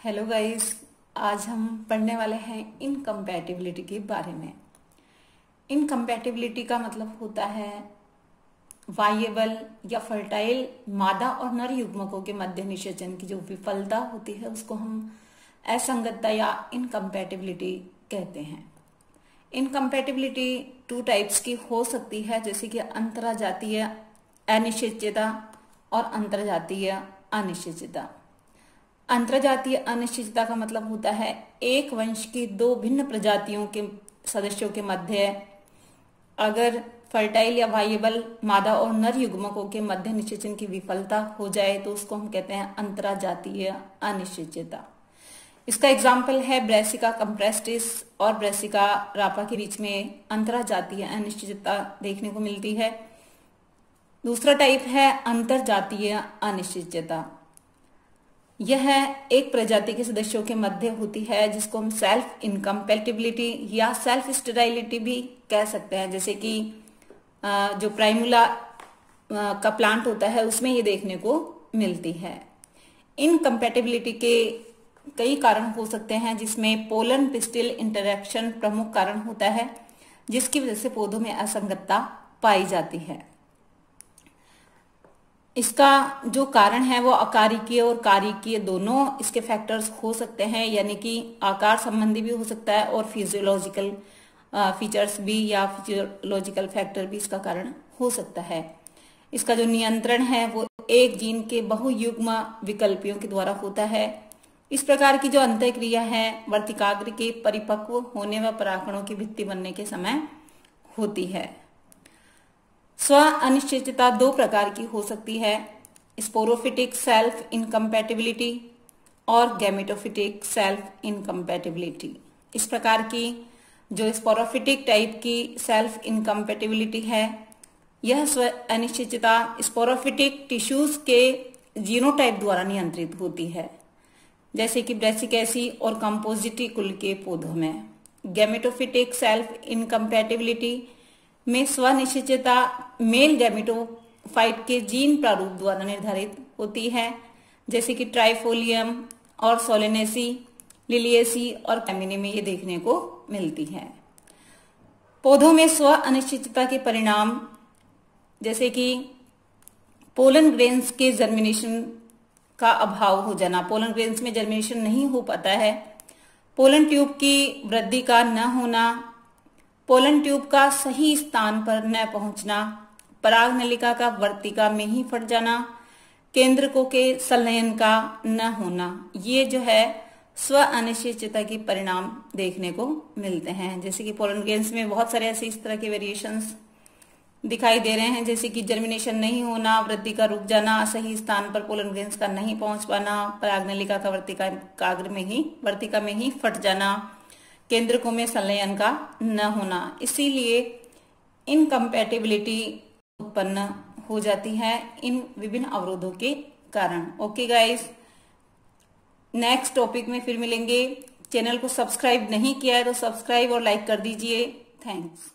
Hello guys, आज हम पढ़ने वाले हैं इनकम्पैटिबिलिटी के बारे में। इनकम्पैटिबिलिटी का मतलब होता है वायेबल या फर्टाइल मादा और नर युग्मकों के मध्य निषेचन की जो विफलता होती है उसको हम असंगतता या इनकम्पैटिबिलिटी कहते हैं। इनकम्पैटिबिलिटी टू टाइप्स की हो सकती है, जैसे कि अंतरजातीय अनिश्चितता और अंतरजातीय अनिश्चितता। अंतरजातीय अनिश्चितता का मतलब होता है एक वंश की दो भिन्न प्रजातियों के सदस्यों के मध्य अगर फर्टाइल या वायेबल मादा और नर युग्मकों के मध्य निषेचन की विफलता हो जाए तो उसको हम कहते हैं अंतरजातीय अनिश्चितता। इसका एग्जाम्पल है ब्रेसिका कंप्रेस्टिस और ब्रेसिका रापा के बीच में अंतरजातीय अनिश्चितता देखने को मिलती है। दूसरा टाइप है अंतरजातीय अनिश्चितता। यह एक प्रजाति के सदस्यों के मध्य होती है, जिसको हम सेल्फ इनकम्पैटिबिलिटी या सेल्फ स्टेराइलिटी भी कह सकते हैं। जैसे कि जो प्राइमुला का प्लांट होता है उसमें ये देखने को मिलती है। इनकम्पैटिबिलिटी के कई कारण हो सकते हैं, जिसमें पोलन पिस्टिल इंटरेक्शन प्रमुख कारण होता है, जिसकी वजह से पौधों में असंगतता पाई जाती है। इसका जो कारण है वो अकारिकीय और कारिकीय दोनों इसके फैक्टर्स हो सकते हैं, यानी कि आकार संबंधी भी हो सकता है और फिजियोलॉजिकल फीचर्स भी या फिजियोलॉजिकल फैक्टर भी इसका कारण हो सकता है। इसका जो नियंत्रण है वो एक जीन के बहुयुग्म विकल्पियों के द्वारा होता है। इस प्रकार की जो अंतःक्रिया है वर्तिकाग्र के परिपक्व होने व परागकणों की भित्ति बनने के समय होती है। स्व अनिश्चितता दो प्रकार की हो सकती है, स्पोरोफिटिक सेल्फ इनकम्पैटिबिलिटी और गैमेटोफिटिक सेल्फ इनकम्पैटिबिलिटी। इस प्रकार की जो स्पोरोफिटिक टाइप की सेल्फ इनकम्पैटिबिलिटी है, यह स्व अनिश्चितता स्पोरोफिटिक टिश्यूज के जीनोटाइप द्वारा नियंत्रित होती है, जैसे कि ब्रेसिकेसी और कंपोजिटी कुल के पौधों में। गैमेटोफिटिक सेल्फ इनकम्पैटिबिलिटी में स्वनिश्चितता मेल गैमेटोफाइट के जीन प्रारूप द्वारा निर्धारित होती है, जैसे कि ट्राइफोलियम और सोलेनेसी, लिलिएसी और कैमिनी में ये देखने को मिलती है। पौधों में स्व अनिश्चितता के परिणाम जैसे कि पोलन ग्रेन्स के जर्मिनेशन का अभाव हो जाना, पोलन ग्रेन्स में जर्मिनेशन नहीं हो पाता है, पोलन ट्यूब की वृद्धि का न होना, पोलन ट्यूब का सही स्थान पर न पहुंचना, पराग नलिका का वर्तिका में ही फट जाना, केंद्रकों के संलयन का न होना, ये जो है स्व अनिश्चितता के परिणाम देखने को मिलते हैं। जैसे कि पोलन ग्रेन्स में बहुत सारे ऐसे इस तरह के वेरिएशंस दिखाई दे रहे हैं, जैसे कि जर्मिनेशन नहीं होना, वृद्धि का रुक जाना, सही स्थान पर पोलन ग्रेन्स का नहीं पहुंच पाना, पराग नलिका का वर्तिका में ही फट जाना, केंद्रकों में संलयन का न होना। इसीलिए इनकम्पैटिबिलिटी उत्पन्न हो जाती है इन विभिन्न अवरोधों के कारण। ओके गाइस, नेक्स्ट टॉपिक में फिर मिलेंगे। चैनल को सब्सक्राइब नहीं किया है तो सब्सक्राइब और लाइक कर दीजिए। थैंक्स।